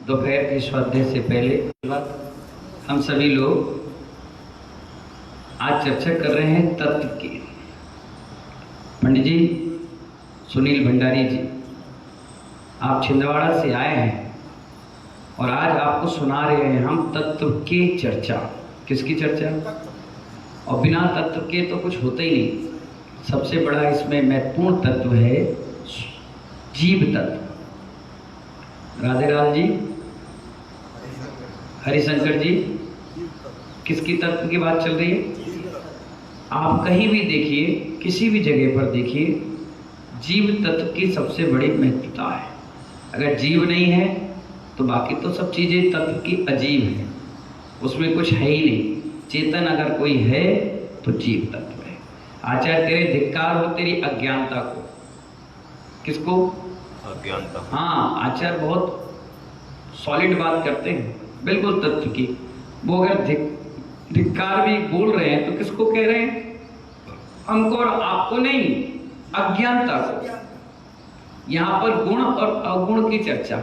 दोपहर के स्वाध्याय से पहले हम सभी लोग आज चर्चा कर रहे हैं तत्व की। पंडित जी सुनील भंडारी जी, आप छिंदवाड़ा से आए हैं और आज आपको सुना रहे हैं हम तत्व की चर्चा। किसकी चर्चा? और बिना तत्व के तो कुछ होता ही नहीं। सबसे बड़ा इसमें महत्वपूर्ण तत्व है जीव तत्व। राधेलाल जी, हरिशंकर जी, किसकी तत्व की बात चल रही है? आप कहीं भी देखिए, किसी भी जगह पर देखिए, जीव तत्व की सबसे बड़ी महत्वता है। अगर जीव नहीं है तो बाकी तो सब चीजें तत्व की अजीब है, उसमें कुछ है ही नहीं। चेतन अगर कोई है तो जीव तत्व है। आचार्य तेरे धिक्कार हो तेरी अज्ञानता को। किसको? अज्ञानता। हाँ, आचार्य बहुत सॉलिड बात करते हैं, बिल्कुल तत्व की। वो अगर धिक्कार भी बोल रहे हैं तो किसको कह रहे हैं? हमको और आपको नहीं, अज्ञानता को। यहां पर गुण और अवगुण की चर्चा।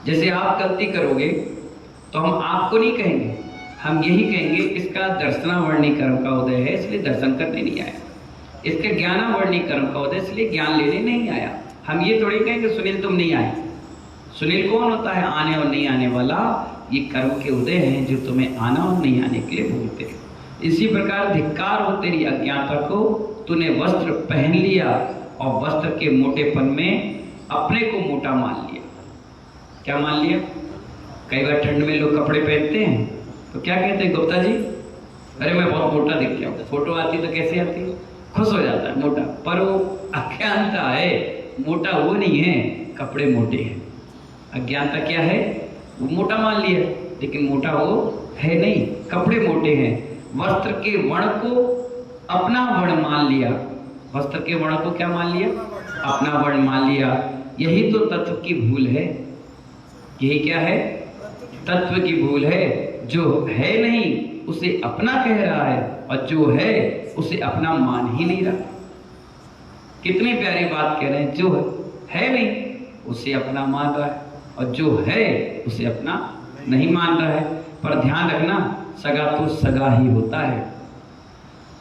जैसे आप गलती करोगे तो हम आपको नहीं कहेंगे, हम यही कहेंगे इसका दर्शनावर्णी कर्म का उदय है इसलिए दर्शन करने नहीं आया, इसके ज्ञानावर्णी कर्म का उदय इसलिए ज्ञान लेने नहीं आया। हम ये थोड़ी कहेंगे सुनील तुम नहीं आए। सुनील कौन होता है? आने और नहीं आने वाला। ये कर्म के उदय हैं जो तुम्हें आना और नहीं आने के लिए बोलते हैं। इसी प्रकार धिक्कार हो तेरी अज्ञानता को, तूने वस्त्र पहन लिया और वस्त्र के मोटेपन में अपने को मोटा मान लिया। क्या मान लिया? कई बार ठंड में लोग कपड़े पहनते हैं तो क्या कहते हैं गुप्ता जी? अरे मैं बहुत मोटा दिखता हूँ। फोटो आती तो कैसे आती है? खुश हो जाता है मोटा। पर वो अज्ञानता है, मोटा वो नहीं है, कपड़े मोटे हैं। अज्ञानता क्या है? वो मोटा मान लिया, लेकिन मोटा वो है नहीं, कपड़े मोटे हैं। वस्त्र के वर्ण को अपना वर्ण मान लिया। वस्त्र के वर्ण को क्या मान लिया? अपना वर्ण मान लिया। यही तो तत्व की भूल है। यही क्या है? तत्व की भूल है। जो है नहीं उसे अपना कह रहा है और जो है उसे अपना मान ही नहीं रहा। कितनी प्यारी बात कह रहे हैं। जो है नहीं उसे अपना मान रहा है और जो है उसे अपना नहीं मान रहा है। पर ध्यान रखना, सगा तो सगा ही होता है।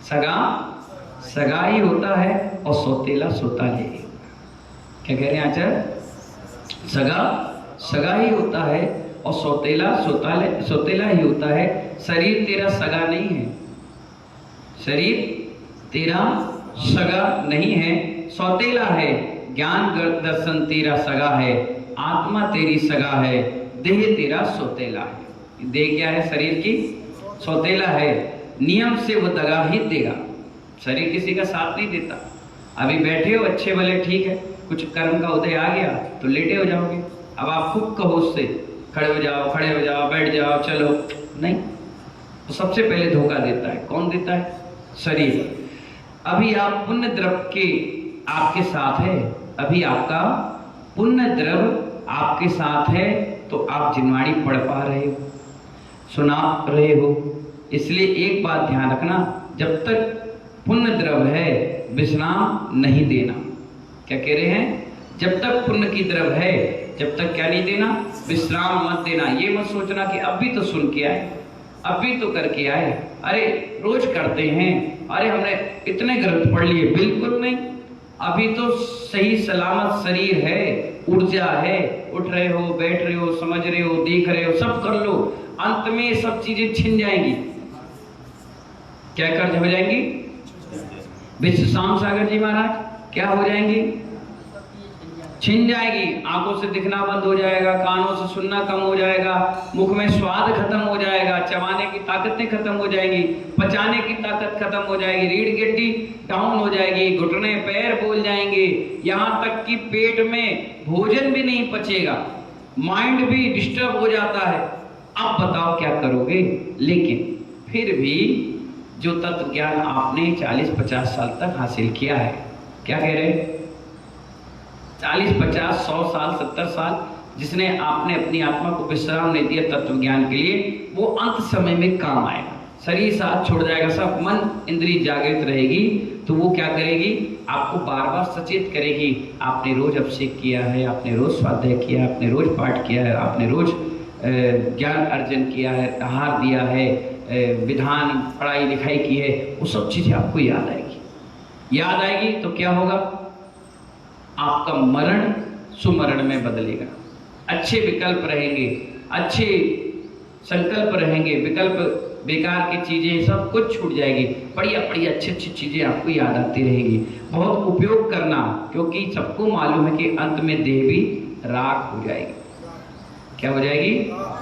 सगा सगा ही होता है और सौतेला सौताले। क्या कह रहे हैं आचार्य? सगा सगा ही होता है और सौतेला सौतेला ही होता है। शरीर तेरा सगा नहीं है, शरीर तेरा सगा नहीं है, सौतेला है। ज्ञान दर्शन तेरा सगा है, आत्मा तेरी सगा है, देह तेरा सौतेला है। देह क्या है? शरीर की सौतेला है। नियम से वो दगा ही देगा। शरीर किसी का साथ नहीं देता। अभी बैठे हो अच्छे भले ठीक है, कुछ कर्म का उदय आ गया तो लेटे हो जाओगे। अब आप खूब कहो उससे खड़े हो जाओ, खड़े हो जाओ, बैठ जाओ, चलो, नहीं। तो सबसे पहले धोखा देता है। कौन देता है? शरीर। अभी आप पुण्य द्रव के आपके साथ है, अभी आपका पुण्य द्रव आपके साथ है तो आप जिनवाणी पढ़ पा रहे हो, सुना रहे हो। इसलिए एक बात ध्यान रखना, जब तक पुण्य द्रव है विश्राम नहीं देना। क्या कह रहे हैं? जब तक पुण्य की द्रव है, जब तक क्या नहीं देना? विश्राम मत देना। ये मत सोचना कि अभी तो सुन के आए, अभी तो करके आए, अरे रोज करते हैं, अरे हमने इतने ग्रंथ पढ़ लिए। बिल्कुल नहीं। अभी तो सही सलामत शरीर है, ऊर्जा है, उठ रहे हो, बैठ रहे हो, समझ रहे हो, देख रहे हो, सब कर लो। अंत में ये सब चीजें छिन जाएंगी। क्या कर्ज हो जाएंगी? विश्व शाम सागर जी महाराज क्या हो जाएंगी? छिन जाएगी। आंखों से दिखना बंद हो जाएगा, कानों से सुनना कम हो जाएगा, मुख में स्वाद खत्म हो जाएगा, चबाने की ताकतें खत्म हो जाएंगी, पचाने की ताकत खत्म हो जाएगी, रीढ़ गिट्टी डाउन हो जाएगी, घुटने पैर बोल जाएंगे, यहाँ तक कि पेट में भोजन भी नहीं पचेगा, माइंड भी डिस्टर्ब हो जाता है। अब बताओ क्या करोगे? लेकिन फिर भी जो तत्व ज्ञान आपने 40-50 साल तक हासिल किया है, क्या कह रहे हैं? 40-50 100 साल 70 साल जिसने आपने अपनी आत्मा को विश्राम नहीं दिया तत्व ज्ञान के लिए, वो अंत समय में काम आएगा। शरीर साथ छोड़ जाएगा, सब मन इंद्रिय जागृत रहेगी, तो वो क्या करेगी, आपको बार बार सचेत करेगी। आपने रोज अभिषेक किया है, आपने रोज स्वाध्याय किया है, आपने रोज पाठ किया है, आपने रोज ज्ञान अर्जन किया है, आहार दिया है, विधान पढ़ाई लिखाई की है, वो सब चीजें आपको याद आएगी। याद आएगी तो क्या होगा, आपका मरण सुमरण में बदलेगा। अच्छे विकल्प रहेंगे, अच्छे संकल्प रहेंगे, विकल्प बेकार की चीजें सब कुछ छूट जाएगी। बढ़िया बढ़िया अच्छी अच्छी चीजें आपको याद आती रहेंगी। बहुत उपयोग करना, क्योंकि सबको मालूम है कि अंत में देह भी राख हो जाएगी। क्या हो जाएगी,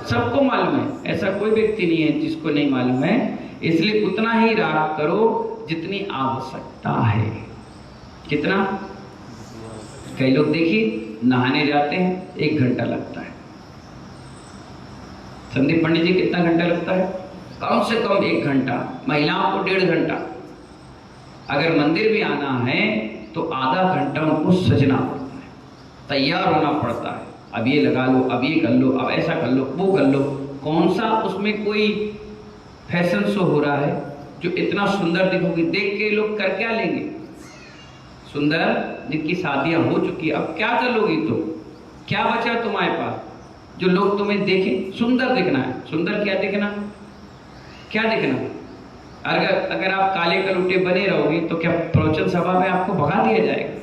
सबको मालूम है, ऐसा कोई व्यक्ति नहीं है जिसको नहीं मालूम है। इसलिए उतना ही राख करो जितनी आवश्यकता है। कितना, कई लोग देखिए नहाने जाते हैं 1 घंटा लगता है। संदीप पंडित जी कितना घंटा लगता है, कम से कम 1 घंटा, महिलाओं को 1.5 घंटा। अगर मंदिर भी आना है तो आधा घंटा उनको सजना पड़ता है, तैयार होना पड़ता है। अब ये लगा लो, अब ये कर लो, अब ऐसा कर लो, वो कर लो। कौन सा उसमें कोई फैशन शो हो रहा है जो इतना सुंदर दिखोगे, देख के लोग कर क्या लेंगे, सुंदर जिनकी शादियां हो चुकी, अब क्या कर लोगी, तो क्या बचा तुम्हारे पास जो लोग तुम्हें देखें। सुंदर दिखना है, सुंदर क्या दिखना, क्या दिखना। अगर आप काले कलूटे बने रहोगे तो क्या प्रवचन सभा में आपको भगा दिया जाएगा,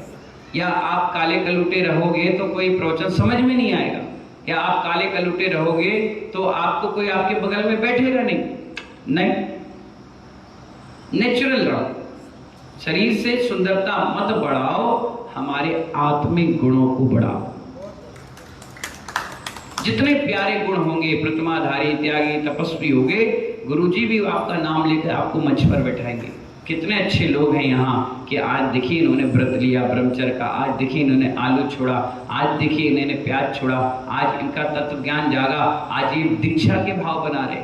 या आप काले कलूटे रहोगे तो कोई प्रवचन समझ में नहीं आएगा, या आप काले कलूटे रहोगे तो आपको कोई आपके बगल में बैठेगा नहीं। नेचुरल रहो, शरीर से सुंदरता मत बढ़ाओ, हमारे आत्मिक गुणों को बढ़ाओ। जितने प्यारे गुण होंगे, प्रतिमाधारी, त्यागी, तपस्वी होंगे, गुरुजी भी आपका नाम लेकर आपको मंच पर बैठाएंगे। कितने अच्छे लोग हैं यहाँ कि आज देखिए इन्होंने व्रत लिया ब्रह्मचर्य का, आज देखिए इन्होंने आलू छोड़ा, आज देखिए इन्होंने प्याज छोड़ा, आज इनका तत्व ज्ञान जागा, आज ये दीक्षा के भाव बना रहे।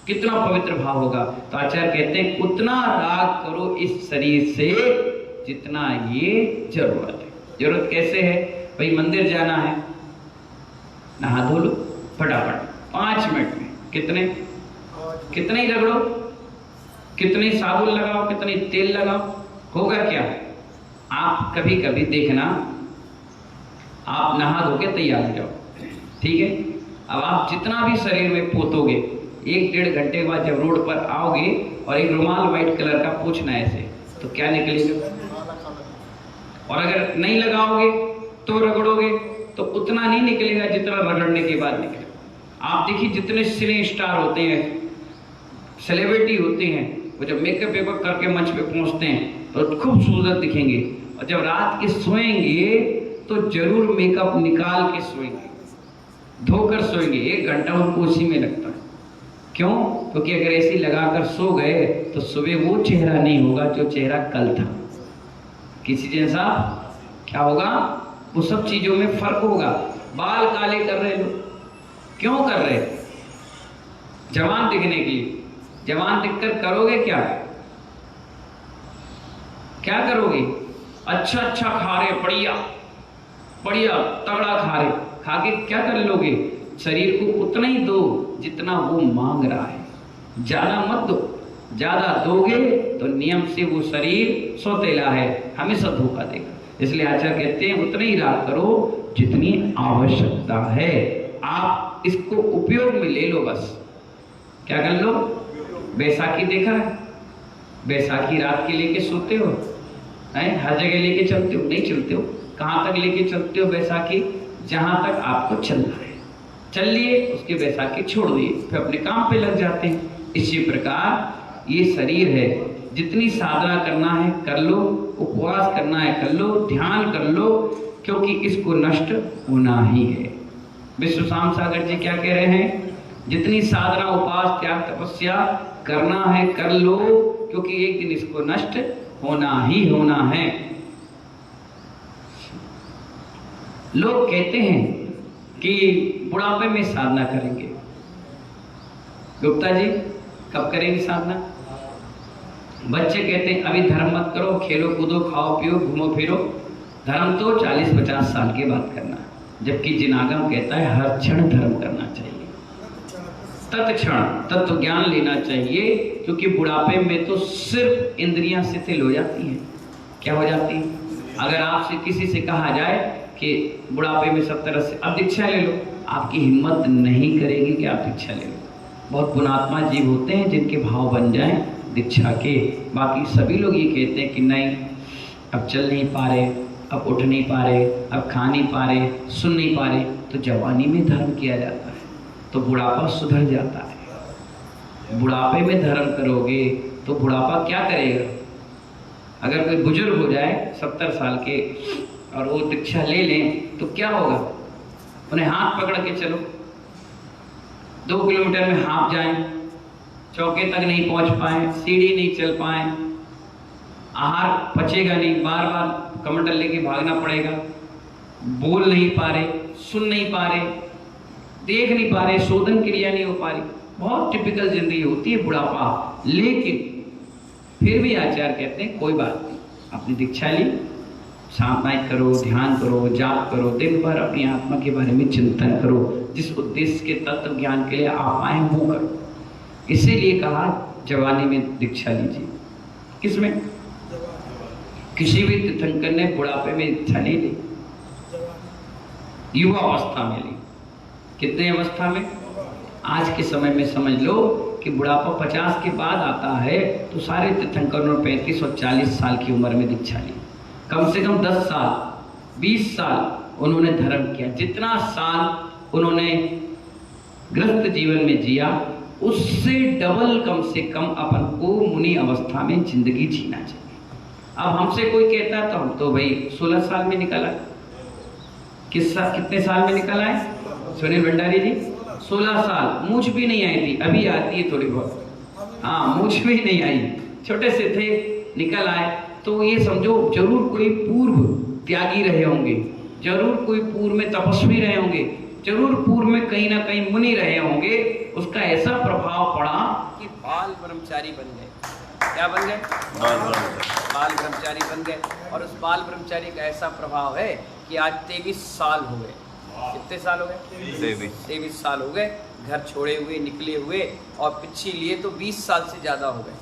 कितना पवित्र भाव होगा। तो आचार्य कहते हैं उतना राग करो इस शरीर से जितना ये जरूरत है। जरूरत कैसे है भाई, मंदिर जाना है, नहा धो लो फटाफट 5 मिनट में, कितने ही रगड़ो, कितने साबुन लगाओ, कितने तेल लगाओ, होगा क्या। आप कभी कभी देखना, आप नहा धो के तैयार हो जाओ, ठीक है। अब आप जितना भी शरीर में पोतोगे, 1-1.5 घंटे के बाद जब रोड पर आओगे और एक रुमाल व्हाइट कलर का पूछना ऐसे, तो क्या निकलेगा। और अगर नहीं लगाओगे तो रगड़ोगे तो उतना नहीं निकलेगा जितना रगड़ने के बाद निकलेगा। आप देखिए जितने सिने स्टार होते हैं, सेलिब्रिटी होते हैं, वो जब मेकअप वेकअप करके मंच पे पहुंचते हैं तो खूबसूरत दिखेंगे, और जब रात के सोएंगे तो जरूर मेकअप निकाल के सोएंगे, धोकर सोएंगे। 1 घंटा उनको उसी में लगता है। क्यों, क्योंकि अगर ऐसी लगाकर सो गए तो सुबह वो चेहरा नहीं होगा जो चेहरा कल था, किसी जैसा क्या होगा, वो सब चीजों में फर्क होगा। बाल काले कर रहे लोग, क्यों कर रहे, जवान दिखने के लिए। जवान दिखकर करोगे क्या, क्या करोगे, अच्छा खा रहे, बढ़िया तगड़ा खा रहे, खा के क्या कर लोगे, शरीर को उतना ही दो जितना वो मांग रहा है, ज्यादा मत दो। ज्यादा दोगे तो नियम से वो शरीर सौतेला है, हमेशा धोखा देगा। इसलिए आचार्य कहते हैं उतना ही राग करो जितनी आवश्यकता है। आप इसको उपयोग में ले लो, बस क्या कर लो। बैसाखी देखा है, बैसाखी रात के लेके सोते हो, हर जगह लेके चलते हो, नहीं चलते हो। कहाँ तक लेके चलते हो बैसाखी, जहां तक आपको चलना है चल लिए, उसके बैसाखी छोड़ दिए, फिर अपने काम पे लग जाते हैं। इसी प्रकार ये शरीर है, जितनी साधना करना है कर लो, उपवास करना है कर लो, ध्यान कर लो, क्योंकि इसको नष्ट होना ही है। विश्व शाम सागर जी क्या कह रहे हैं, जितनी साधना उपास त्याग तपस्या करना है कर लो, क्योंकि एक दिन इसको नष्ट होना ही होना है। लोग कहते हैं कि बुढ़ापे में साधना करेंगे। गुप्ता जी कब करेंगे साधना। बच्चे कहते हैं अभी धर्म मत करो, खेलो कूदो खाओ पियो घूमो फिरो, धर्म तो 40-50 साल के बाद करना। जबकि जिनागम कहता है हर क्षण धर्म करना चाहिए, तत्क्षण तत्व ज्ञान लेना चाहिए, क्योंकि बुढ़ापे में तो सिर्फ इंद्रियां शिथिल हो जाती हैं। क्या हो जाती है? अगर आपसे किसी से कहा जाए कि बुढ़ापे में 70-80 अब दीक्षा ले लो, आपकी हिम्मत नहीं करेगी कि आप दीक्षा ले लो। बहुत पुणात्मा जीव होते हैं जिनके भाव बन जाएं दीक्षा के। बाकी सभी लोग ये कहते हैं कि नहीं, अब चल नहीं पा रहे, अब उठ नहीं पा रहे, अब खा नहीं पा रहे, सुन नहीं पा रहे, तो जवानी में धर्म किया जाता है तो बुढ़ापा सुधर जाता है। बुढ़ापे में धर्म करोगे तो बुढ़ापा क्या करेगा? अगर कोई बुजुर्ग हो जाए 70 साल के और वो दीक्षा ले लें तो क्या होगा? उन्हें हाथ पकड़ के चलो, 2 किलोमीटर में हाँफ जाएं, चौके तक नहीं पहुंच पाए, सीढ़ी नहीं चल पाए, आहार पचेगा नहीं, बार बार कमंडल लेके भागना पड़ेगा, बोल नहीं पा रहे, सुन नहीं पा रहे, देख नहीं पा रहे, शोधन क्रिया नहीं हो पा रही। बहुत टिपिकल जिंदगी होती है बुढ़ापा। लेकिन फिर भी आचार्य कहते हैं कोई बात नहीं, अपनी दीक्षा ली, साधना करो, ध्यान करो, जाप करो, दिन भर अपनी आत्मा के बारे में चिंतन करो, जिस उद्देश्य के तत्व ज्ञान के लिए आप आए वो करो। इसीलिए कहा जवानी में दीक्षा लीजिए। किसमें? किसी भी तीर्थंकर ने बुढ़ापे में दीक्षा नहीं ली, युवा अवस्था में ली। कितने अवस्था में? आज के समय में समझ लो कि बुढ़ापा 50 के बाद आता है, तो सारे तीर्थंकरों ने 35 और 40 साल की उम्र में दीक्षा ली। कम से कम 10 साल 20 साल उन्होंने धर्म किया। जितना साल उन्होंने गृहस्थ जीवन में जिया, उससे डबल कम से कम अपन को मुनि अवस्था में जिंदगी जीना चाहिए। अब हमसे कोई कहता है तो हम तो भाई 16 साल में निकल आए। कितने साल में निकल आए सुनील भंडारी जी? 16 साल। मूछ भी नहीं आई थी, अभी आती है थोड़ी बहुत। हाँ, मूछ भी नहीं आई, छोटे से थे, निकल आए। तो ये समझो जरूर कोई पूर्व त्यागी रहे होंगे, जरूर कोई पूर्व में तपस्वी रहे होंगे, जरूर पूर्व में कहीं ना कहीं मुनि रहे होंगे। उसका ऐसा प्रभाव पड़ा कि बाल ब्रह्मचारी बन गए। क्या बन गए? बाल ब्रह्मचारी बन गए। और उस बाल ब्रह्मचारी का ऐसा प्रभाव है कि आज 23 साल हो गए। कितने साल हो गए? 23 साल हो गए घर छोड़े हुए, निकले हुए, और पीछे लिए तो 20 साल से ज़्यादा हो गए।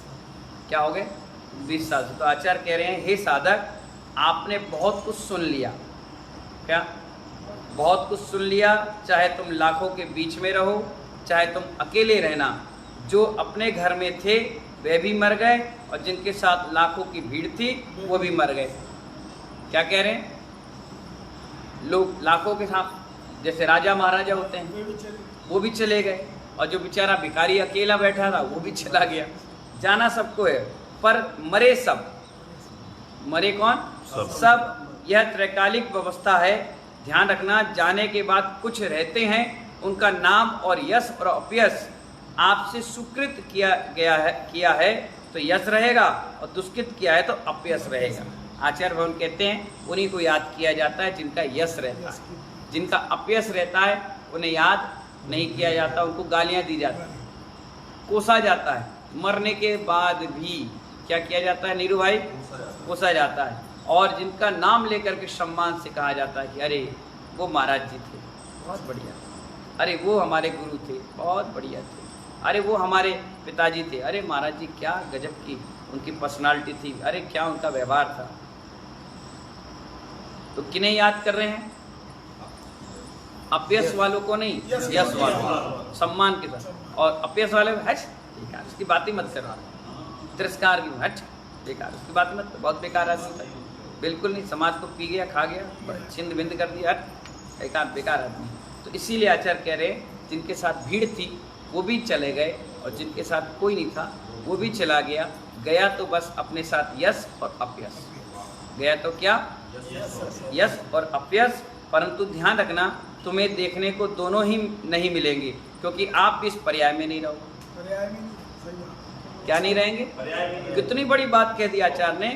क्या हो गए? 20 साल से। तो आचार्य कह रहे हैं, हे साधक, आपने बहुत कुछ सुन लिया। क्या? बहुत कुछ सुन लिया। चाहे तुम लाखों के बीच में रहो, चाहे तुम अकेले रहना, जो अपने घर में थे वे भी मर गए, और जिनके साथ लाखों की भीड़ थी वो भी मर गए। क्या कह रहे हैं? लोग लाखों के साथ, जैसे राजा महाराजा होते हैं, वो भी चले गए, और जो बेचारा भिखारी अकेला बैठा था वो भी चला गया। जाना सबको है, पर मरे सब। मरे कौन? सब। यह त्रैकालिक व्यवस्था है, ध्यान रखना। जाने के बाद कुछ रहते हैं, उनका नाम और यश और अपयश आपसे सुकृत किया है तो यश रहेगा, और दुष्कृत किया है तो अपयश रहेगा। आचार्य भगवान कहते हैं उन्हीं को याद किया जाता है जिनका यश रहता है। जिनका अपयश रहता है उन्हें याद नहीं किया जाता, उनको गालियां दी जाती हैं, कोसा जाता है। मरने के बाद भी क्या किया जाता है नीरू भाई? कोसा जाता है। और जिनका नाम लेकर के सम्मान से कहा जाता है कि अरे वो महाराज जी थे, बहुत बढ़िया, अरे वो हमारे गुरु थे, बहुत बढ़िया थे, अरे वो हमारे पिताजी थे, अरे महाराज जी क्या गजब की उनकी पर्सनालिटी थी, अरे क्या उनका व्यवहार था। तो किन्हें याद कर रहे हैं? अपयश वालों को नहीं, यश वालों, सम्मान के साथ। और अपयश वाले हट बेकार, उसकी बात ही मत करो। तिरस्कार की हट बेकार, उसकी बात मत, बहुत बेकार आदमी था, बिल्कुल नहीं, समाज को पी गया, खा गया, छिंद बिंद कर दिया, हट बेकार बेकार आदमी। तो इसीलिए आचार्य कह रहे जिनके साथ भीड़ थी वो भी चले गए, और जिनके साथ कोई नहीं था वो भी चला गया। गया तो बस अपने साथ यश और अपयश। गया तो क्या? यश और अपयश। परंतु ध्यान रखना, तुम्हें देखने को दोनों ही नहीं मिलेंगे, क्योंकि आप इस पर्याय में नहीं रहोगे। क्या नहीं रहेंगे? कितनी बड़ी बात कह दी आचार्य ने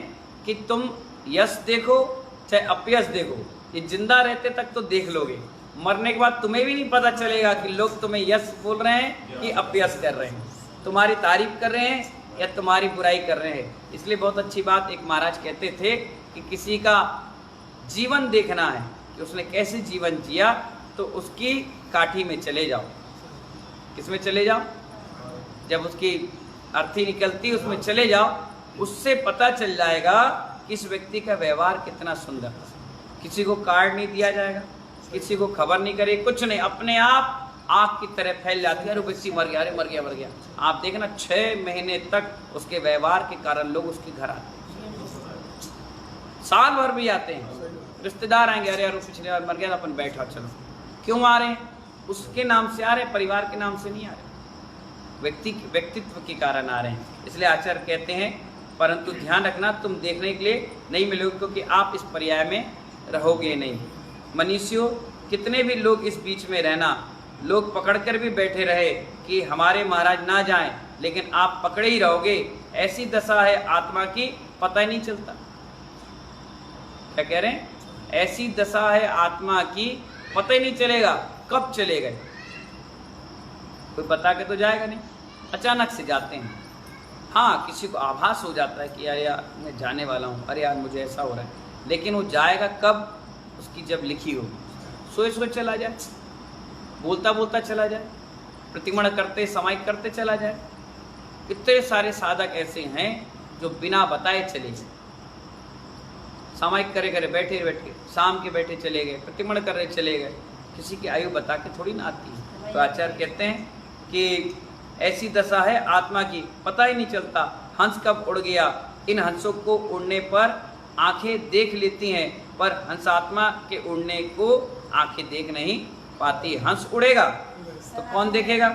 कि तुम यश देखो चाहे अपयश देखो, ये जिंदा रहते तक तो देख लोगे, मरने के बाद तुम्हें भी नहीं पता चलेगा कि लोग तुम्हें यश बोल रहे हैं कि अपयश कर रहे हैं, तुम्हारी तारीफ कर रहे हैं या तुम्हारी बुराई कर रहे हैं। इसलिए बहुत अच्छी बात एक महाराज कहते थे कि किसी का जीवन देखना है कि उसने कैसे जीवन जिया, तो उसकी काठी में चले जाओ। किसमें चले जाओ? जब उसकी अर्थी निकलती उसमें चले जाओ, उससे पता चल जाएगा कि इस व्यक्ति का व्यवहार कितना सुंदर है। किसी को कार्ड नहीं दिया जाएगा, किसी को खबर नहीं करे, कुछ नहीं, अपने आप आग की तरह फैल जाती है। अरे व्यक्ति मर गया, अरे मर गया मर गया। आप देखना 6 महीने तक उसके व्यवहार के कारण लोग उसके घर आते हैं, साल भर भी आते हैं। रिश्तेदार आएंगे, अरे यार पिछले बार मर गया था, अपन बैठा, चलो। क्यों आ रहे हैं? उसके नाम से आ रहे हैं, परिवार के नाम से नहीं आ रहे, व्यक्तित्व के कारण आ रहे हैं। इसलिए आचार्य कहते हैं परंतु ध्यान रखना, तुम देखने के लिए नहीं मिलोगे, क्योंकि आप इस पर्याय में रहोगे नहीं। मनुष्यों, कितने भी लोग इस बीच में रहना, लोग पकड़कर भी बैठे रहे कि हमारे महाराज ना जाएं, लेकिन आप पकड़े ही रहोगे। ऐसी दशा है आत्मा की, पता ही नहीं चलता। क्या कह रहे हैं? ऐसी दशा है आत्मा की, पता ही नहीं चलेगा कब चले गए। कोई बता के तो जाएगा नहीं, अचानक से जाते हैं। हाँ, किसी को आभास हो जाता है कि अरे यार मैं जाने वाला हूँ, अरे यार मुझे ऐसा हो रहा है, लेकिन वो जाएगा कब? उसकी जब लिखी होगी। सोए सोए चला जाए, बोलता बोलता चला जाए, प्रतिमण करते समायिक करते चला जाए। इतने सारे साधक ऐसे हैं जो बिना बताए चले गए, सामायिक करे करे बैठे बैठे, शाम के बैठे चले गए, प्रतिमण कर रहे चले गए। किसी की आयु बता के थोड़ी ना आती है। तो आचार्य कहते हैं कि ऐसी दशा है आत्मा की, पता ही नहीं चलता हंस कब उड़ गया। इन हंसों को उड़ने पर आंखें देख लेती हैं, पर हंसात्मा के उड़ने को आंखें देख नहीं पाती। हंस उड़ेगा तो कौन देखेगा?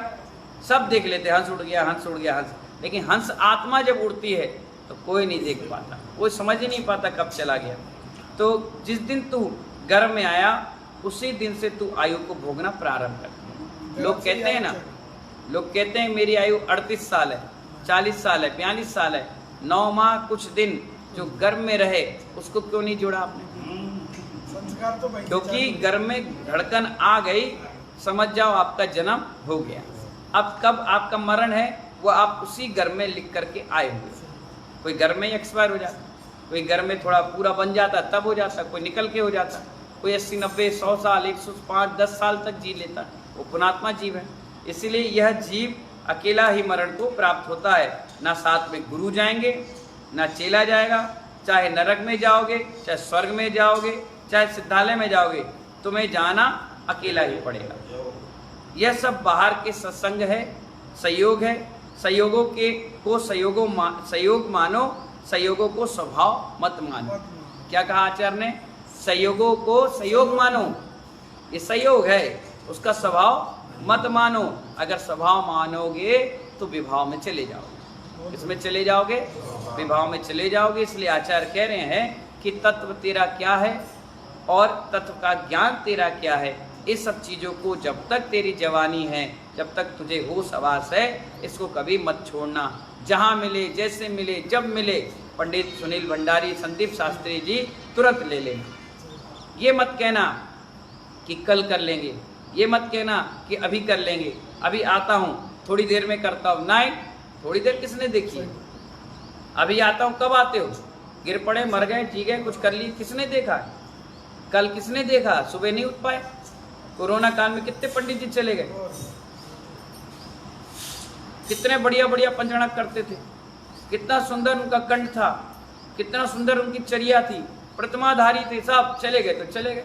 सब देख लेते, हंस उड़ गया, हंस उड़ गया, हंस। लेकिन हंस आत्मा जब उड़ती है तो कोई नहीं देख पाता, कोई समझ ही नहीं पाता कब चला गया। तो जिस दिन तू गर्भ में आया, उसी दिन से तू आयु को भोगना प्रारंभ कर। लोग कहते हैं ना, लोग कहते हैं मेरी आयु 38 साल है, 40 साल है, 42 साल है। 9 माह कुछ दिन जो गर्भ में रहे, उसको क्यों नहीं जोड़ा आपने? क्योंकि गर्भ में धड़कन आ गई, समझ जाओ आपका जन्म हो गया। अब कब आपका मरण है, वो आप उसी गर्भ में लिख करके आए हुए। कोई गर्भ में ही एक्सपायर हो जाता, कोई गर्भ में थोड़ा पूरा बन जाता तब हो जाता, कोई निकल के हो जाता, कोई 80, 90, 100 साल, 105, 10 साल तक जी लेता। वो पुणात्मा जीव है। इसीलिए यह जीव अकेला ही मरण को प्राप्त होता है। ना साथ में गुरु जाएंगे, ना चेला जाएगा। चाहे नरक में जाओगे, चाहे स्वर्ग में जाओगे, चाहे सिद्धालय में जाओगे, तुम्हें जाना अकेला ही पड़ेगा। यह सब बाहर के सत्संग है, संयोग है। संयोगों के को संयोग मानो, संयोगों को स्वभाव मत मानो। क्या कहा आचार्य ने? संयोगों को संयोग मानो, ये संयोग है, उसका स्वभाव मत मानो। अगर स्वभाव मानोगे तो विभाव में चले जाओगे। इसमें चले जाओगे, विभाव में चले जाओगे। इसलिए आचार्य कह रहे हैं कि तत्व तेरा क्या है और तत्व का ज्ञान तेरा क्या है। इस सब चीज़ों को जब तक तेरी जवानी है, जब तक तुझे होश हवास है, इसको कभी मत छोड़ना। जहाँ मिले, जैसे मिले, जब मिले, पंडित सुनील भंडारी, संदीप शास्त्री जी तुरंत ले लेना। ये मत कहना कि कल कर लेंगे, ये मत कहना कि अभी कर लेंगे, अभी आता हूँ, थोड़ी देर में करता हूँ। नहीं, थोड़ी देर किसने देखी? अभी आता हूँ, कब आते हो? गिर पड़े, मर गए, जी गए, कुछ कर लिए, किसने देखा? कल किसने देखा? सुबह नहीं उठ पाए। कोरोना काल में कितने पंडित जी चले गए, कितने बढ़िया बढ़िया पंचनाद करते थे, कितना सुंदर उनका कंठ था, कितना सुंदर उनकी चर्या थी, प्रतिमाधारी थे, सब चले गए तो चले गए।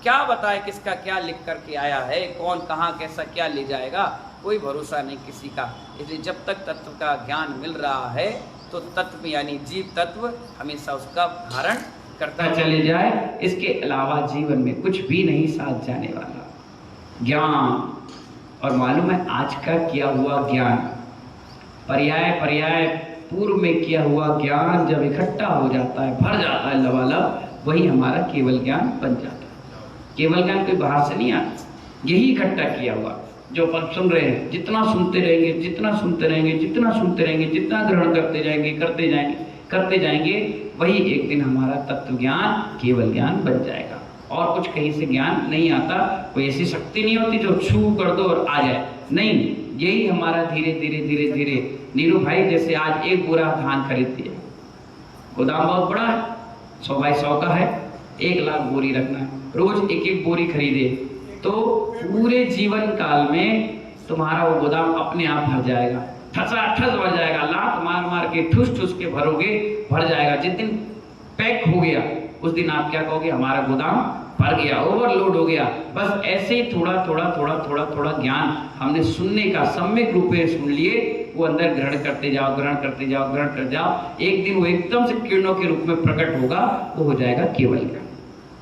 क्या बताए किसका क्या लिख करके आया है, कौन कहाँ कैसा क्या ले जाएगा, कोई भरोसा नहीं किसी का। इसलिए जब तक तत्व का ज्ञान मिल रहा है तो तत्व यानी जीव तत्व हमेशा उसका धारण करता चले जाए। इसके अलावा जीवन में कुछ भी नहीं साथ जाने वाला ज्ञान। और मालूम है आज का किया हुआ ज्ञान, पर्याय पर्याय पूर्व में किया हुआ ज्ञान जब इकट्ठा हो जाता है, भर जाता है लबालब, वही हमारा केवल ज्ञान बन जाता है। केवल ज्ञान कोई बाहर से नहीं आता, यही इकट्ठा किया हुआ जो अपन सुन रहे हैं। जितना सुनते रहेंगे, जितना सुनते रहेंगे, जितना सुनते रहेंगे, जितना ग्रहण करते जाएंगे, करते जाएंगे, वही एक दिन हमारा तत्व ज्ञान, केवल ज्ञान बन जाएगा। और कुछ कहीं से ज्ञान नहीं आता, कोई ऐसी शक्ति नहीं होती जो छू कर दो और आ जाए, नहीं। यही हमारा धीरे धीरे धीरे धीरे। नीरू भाई जैसे आज एक बोरा धान खरीद दिया, गोदाम बहुत बड़ा है, 100 बाई 100 का है, 1 लाख बोरी रखना है, रोज एक एक बोरी खरीदे तो पूरे जीवन काल में तुम्हारा वो गोदाम अपने आप भर जाएगा, ठसा ठस भर जाएगा। लात मार मार के ठुस ठुस के भरोगे, भर जाएगा। जिस दिन पैक हो गया, उस दिन आप क्या कहोगे? हमारा गोदाम भर गया, ओवरलोड हो गया। बस ऐसे ही थोड़ा थोड़ा थोड़ा थोड़ा थोड़ा ज्ञान हमने सुनने का सम्यक रूप में सुन लिए, वो अंदर ग्रहण करते जाओ, ग्रहण करते जाओ, ग्रहण करते जाओ। एक दिन वो एकदम से किरणों के रूप में प्रकट होगा, वो हो जाएगा केवल ज्ञान,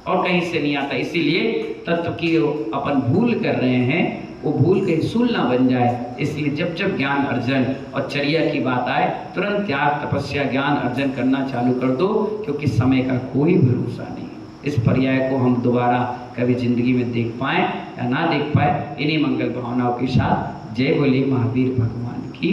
और कहीं से नहीं आता। इसीलिए तत्व की अपन भूल कर रहे हैं, वो भूल कहीं सूल ना बन जाए। इसलिए जब जब ज्ञान अर्जन और चर्या की बात आए, तुरंत त्याग, तपस्या, ज्ञान अर्जन करना चालू कर दो, क्योंकि समय का कोई भरोसा नहीं। इस पर्याय को हम दोबारा कभी जिंदगी में देख पाए या ना देख पाए, इन्हीं मंगल भावनाओं के साथ जय बोले महावीर भगवान की।